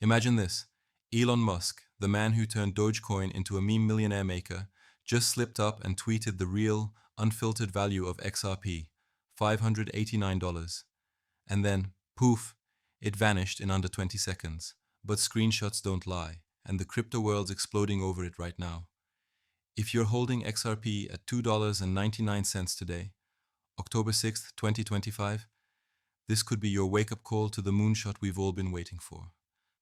Imagine this. Elon Musk, the man who turned Dogecoin into a meme millionaire maker, just slipped up and tweeted the real, unfiltered value of XRP, $589. And then, poof, it vanished in under 20 seconds. But screenshots don't lie, and the crypto world's exploding over it right now. If you're holding XRP at $2.99 today, October 6th, 2025, this could be your wake-up call to the moonshot we've all been waiting for.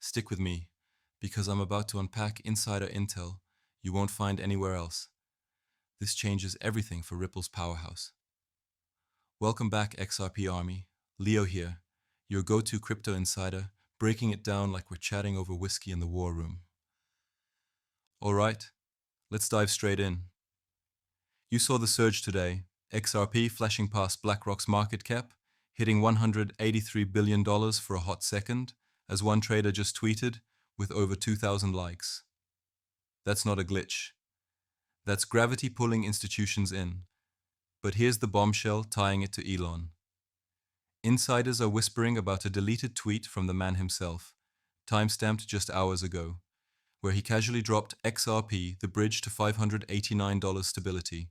Stick with me, because I'm about to unpack insider intel you won't find anywhere else. This changes everything for Ripple's powerhouse. Welcome back, XRP Army. Leo here, your go-to crypto insider, breaking it down like we're chatting over whiskey in the war room. All right, let's dive straight in. You saw the surge today, XRP flashing past BlackRock's market cap, hitting $183 billion for a hot second, as one trader just tweeted, with over 2,000 likes. That's not a glitch. That's gravity pulling institutions in. But here's the bombshell tying it to Elon. Insiders are whispering about a deleted tweet from the man himself, timestamped just hours ago, where he casually dropped XRP, the bridge to $589 stability.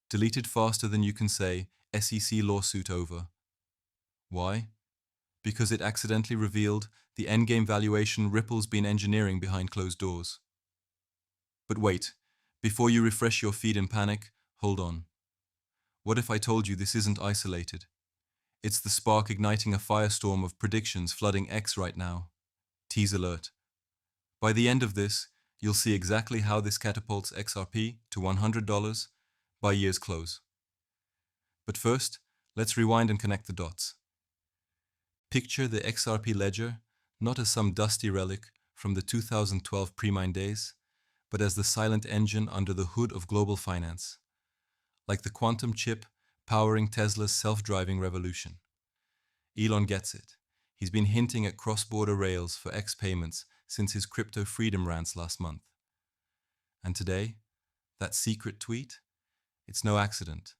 Deleted faster than you can say SEC lawsuit over. Why? Because it accidentally revealed the endgame valuation Ripple's been engineering behind closed doors. But wait, before you refresh your feed in panic, hold on. What if I told you this isn't isolated? It's the spark igniting a firestorm of predictions flooding X right now. Tease alert. By the end of this, you'll see exactly how this catapults XRP to $100 by year's close. But first, let's rewind and connect the dots. Picture the XRP ledger not as some dusty relic from the 2012 pre-mine days, but as the silent engine under the hood of global finance. Like the quantum chip powering Tesla's self-driving revolution. Elon gets it. He's been hinting at cross-border rails for X payments since his crypto freedom rants last month. And today, that secret tweet? It's no accident.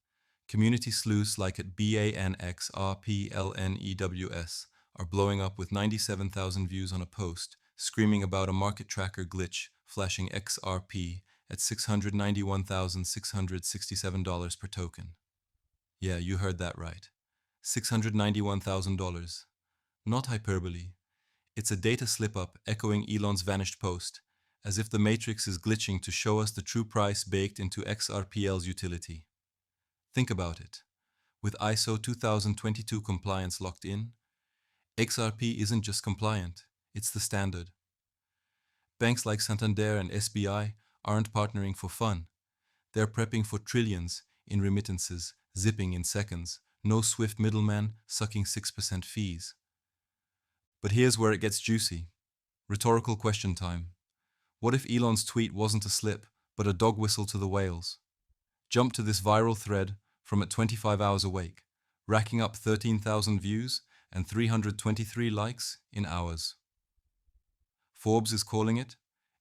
Community sleuths like at BANXRPLNEWS are blowing up with 97,000 views on a post, screaming about a market tracker glitch flashing XRP at $691,667 per token. Yeah, you heard that right. $691,000. Not hyperbole. It's a data slip-up echoing Elon's vanished post, as if the matrix is glitching to show us the true price baked into XRPL's utility. Think about it. With ISO 2022 compliance locked in, XRP isn't just compliant, it's the standard. Banks like Santander and SBI aren't partnering for fun. They're prepping for trillions in remittances, zipping in seconds, no swift middleman sucking 6% fees. But here's where it gets juicy. Rhetorical question time. What if Elon's tweet wasn't a slip, but a dog whistle to the whales? Jump to this viral thread from at 25 hours awake, racking up 13,000 views and 323 likes in hours. Forbes is calling it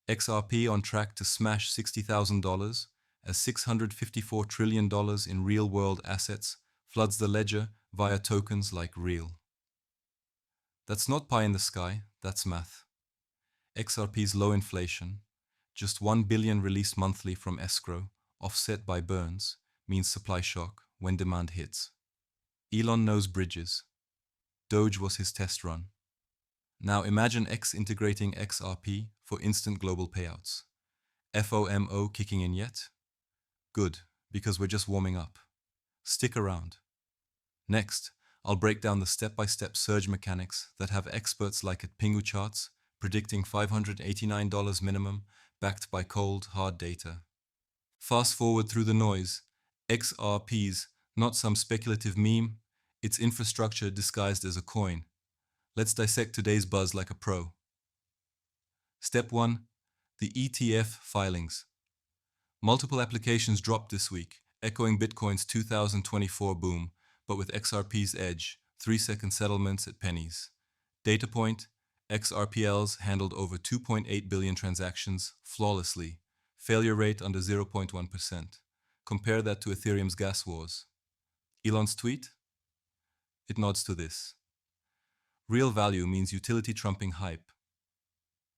XRP on track to smash $60,000 as $654 trillion in real-world assets floods the ledger via tokens like Real. That's not pie in the sky, that's math. XRP's low inflation, just 1 billion released monthly from escrow, offset by burns, means supply shock when demand hits. Elon knows bridges. Doge was his test run. Now imagine X integrating XRP for instant global payouts. FOMO kicking in yet? Good, because we're just warming up. Stick around. Next, I'll break down the step-by-step surge mechanics that have experts like at Pingu Charts predicting $589 minimum backed by cold, hard data. Fast forward through the noise. XRP's not some speculative meme, it's infrastructure disguised as a coin. Let's dissect today's buzz like a pro. Step 1. The ETF filings. Multiple applications dropped this week, echoing Bitcoin's 2024 boom, but with XRP's edge, 3-second settlements at pennies. Data point, XRPLs handled over 2.8 billion transactions flawlessly, failure rate under 0.1%. Compare that to Ethereum's gas wars. Elon's tweet? It nods to this. Real value means utility trumping hype.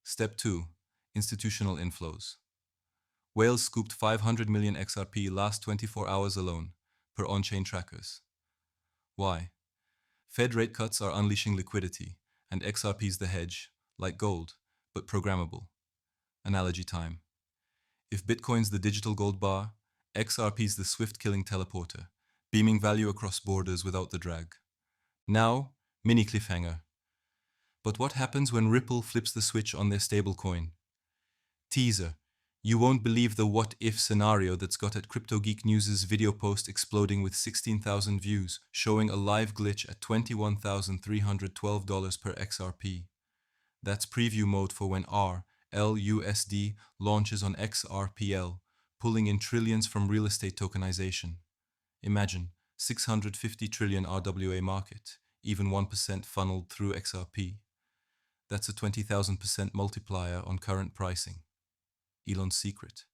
Step 2. Institutional inflows. Whales scooped 500 million XRP last 24 hours alone, per on-chain trackers. Why? Fed rate cuts are unleashing liquidity, and XRP's the hedge, like gold, but programmable. Analogy time. If Bitcoin's the digital gold bar, XRP's the swift-killing teleporter, beaming value across borders without the drag. Now, mini cliffhanger. But what happens when Ripple flips the switch on their stablecoin? Teaser. You won't believe the what-if scenario that's got at Crypto Geek News' video post exploding with 16,000 views, showing a live glitch at $21,312 per XRP. That's preview mode for when LUSD launches on XRPL, pulling in trillions from real estate tokenization. Imagine, 650 trillion RWA market, even 1% funneled through XRP. That's a 20,000% multiplier on current pricing. Elon's secret.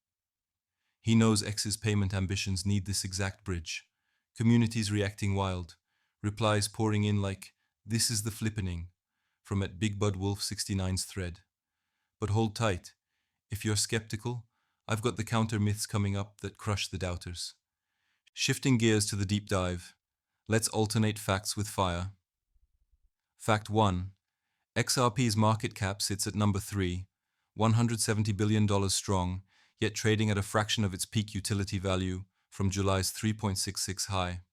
He knows X's payment ambitions need this exact bridge. Communities reacting wild. Replies pouring in like, "This is the flippening," from at Big Bud Wolf 69's thread. But hold tight. If you're skeptical, I've got the counter myths coming up that crush the doubters. Shifting gears to the deep dive. Let's alternate facts with fire. Fact 1. XRP's market cap sits at number 3, $170 billion strong, yet trading at a fraction of its peak utility value from July's 3.66 high.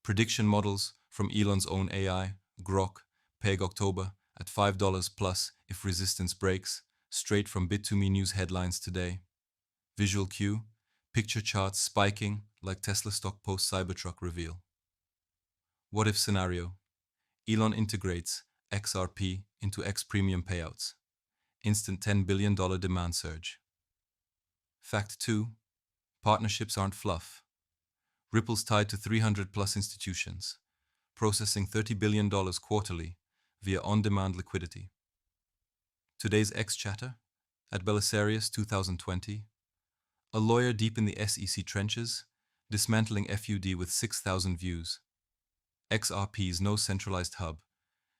Prediction models from Elon's own AI, Grok, peg October at $5 plus if resistance breaks, straight from Bit2Me news headlines today. Visual cue, picture charts spiking like Tesla stock post Cybertruck reveal. What if scenario? Elon integrates XRP into X premium payouts. Instant $10 billion demand surge. Fact 2. Partnerships aren't fluff. Ripple's tied to 300 plus institutions, processing $30 billion quarterly via on-demand liquidity. Today's X chatter, at Belisarius 2020, a lawyer deep in the SEC trenches, dismantling FUD with 6,000 views. XRP's no centralized hub,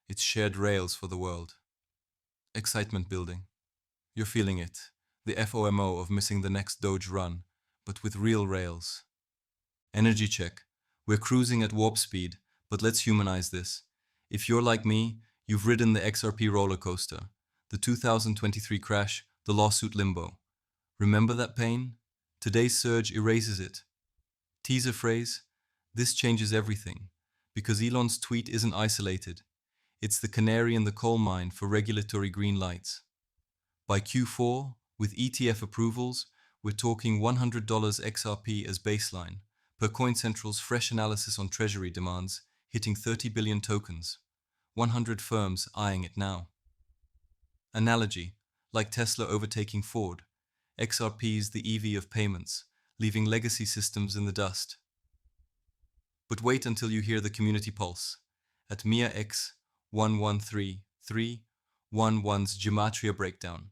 it's shared rails for the world. Excitement building. You're feeling it, the FOMO of missing the next Doge run, but with real rails. Energy check. We're cruising at warp speed, but let's humanize this. If you're like me, you've ridden the XRP roller coaster, the 2023 crash, the lawsuit limbo. Remember that pain? Today's surge erases it. Teaser phrase, this changes everything, because Elon's tweet isn't isolated. It's the canary in the coal mine for regulatory green lights. By Q4, with ETF approvals, we're talking $100 XRP as baseline, per CoinCentral's fresh analysis on treasury demands, hitting 30 billion tokens. 100 firms eyeing it now. Analogy, like Tesla overtaking Ford, XRP's the EV of payments, leaving legacy systems in the dust. But wait until you hear the community pulse. At MiaX113311's Gematria breakdown,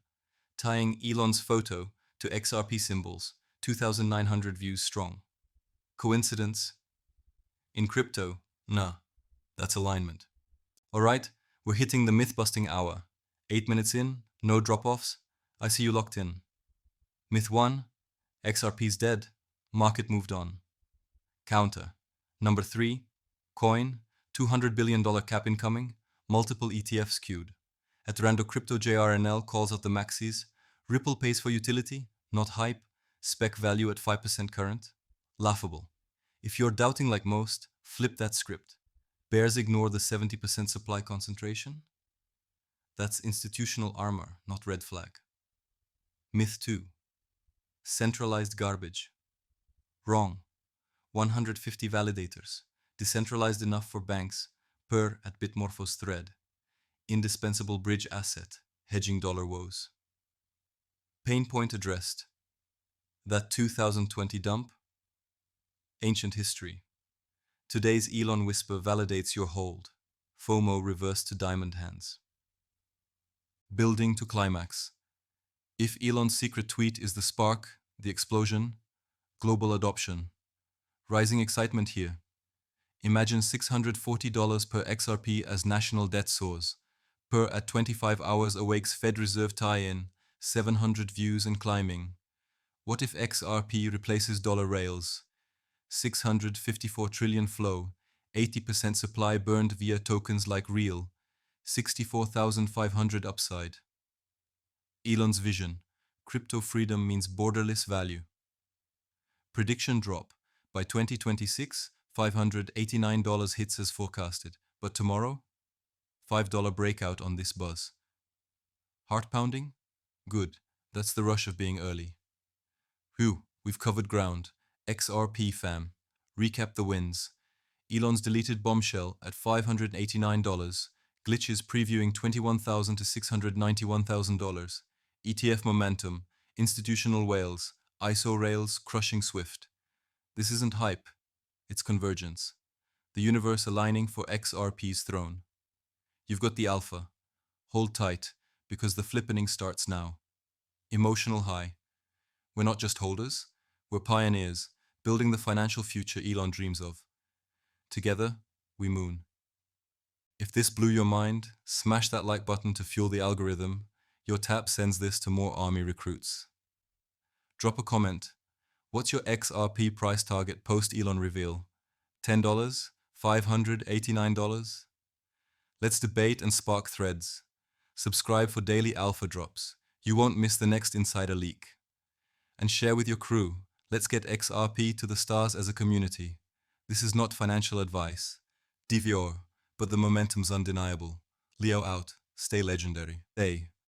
tying Elon's photo to XRP symbols, 2,900 views strong. Coincidence? In crypto, nah, that's alignment. Alright, we're hitting the myth-busting hour. 8 minutes in, no drop-offs, I see you locked in. Myth 1, XRP's dead, market moved on. Counter. Number 3, coin, $200 billion cap incoming, multiple ETFs queued. At Rando Crypto JRNL calls out the maxis, Ripple pays for utility, not hype, spec value at 5% current. Laughable. If you're doubting like most, flip that script. Bears ignore the 70% supply concentration? That's institutional armor, not red flag. Myth 2. Centralized garbage. Wrong. 150 validators, decentralized enough for banks, per at Bitmorpho's thread. Indispensable bridge asset, hedging dollar woes. Pain point addressed. That 2020 dump? Ancient history. Today's Elon whisper validates your hold. FOMO reversed to diamond hands. Building to climax. If Elon's secret tweet is the spark, the explosion, global adoption. Rising excitement here. Imagine $640 per XRP as national debt soars, Per at 25 hours awakes Fed Reserve tie-in, 700 views and climbing. What if XRP replaces dollar rails? 654 trillion flow, 80% supply burned via tokens like Real, 64,500 upside. Elon's vision. Crypto freedom means borderless value. Prediction drop. By 2026, $589 hits as forecasted. But tomorrow? $5 breakout on this buzz. Heart pounding? Good. That's the rush of being early. Whew, we've covered ground. XRP fam. Recap the wins. Elon's deleted bombshell at $589. Glitches previewing $21,000 to $691,000. ETF momentum. Institutional whales. ISO rails crushing Swift. This isn't hype. It's convergence. The universe aligning for XRP's throne. You've got the alpha. Hold tight, because the flippening starts now. Emotional high. We're not just holders, we're pioneers, building the financial future Elon dreams of. Together, we moon. If this blew your mind, smash that like button to fuel the algorithm. Your tap sends this to more army recruits. Drop a comment. What's your XRP price target post-Elon reveal? $10? $589? Let's debate and spark threads. Subscribe for daily alpha drops. You won't miss the next insider leak. And share with your crew. Let's get XRP to the stars as a community. This is not financial advice. DVR, but the momentum's undeniable. Leo out. Stay legendary. Stay.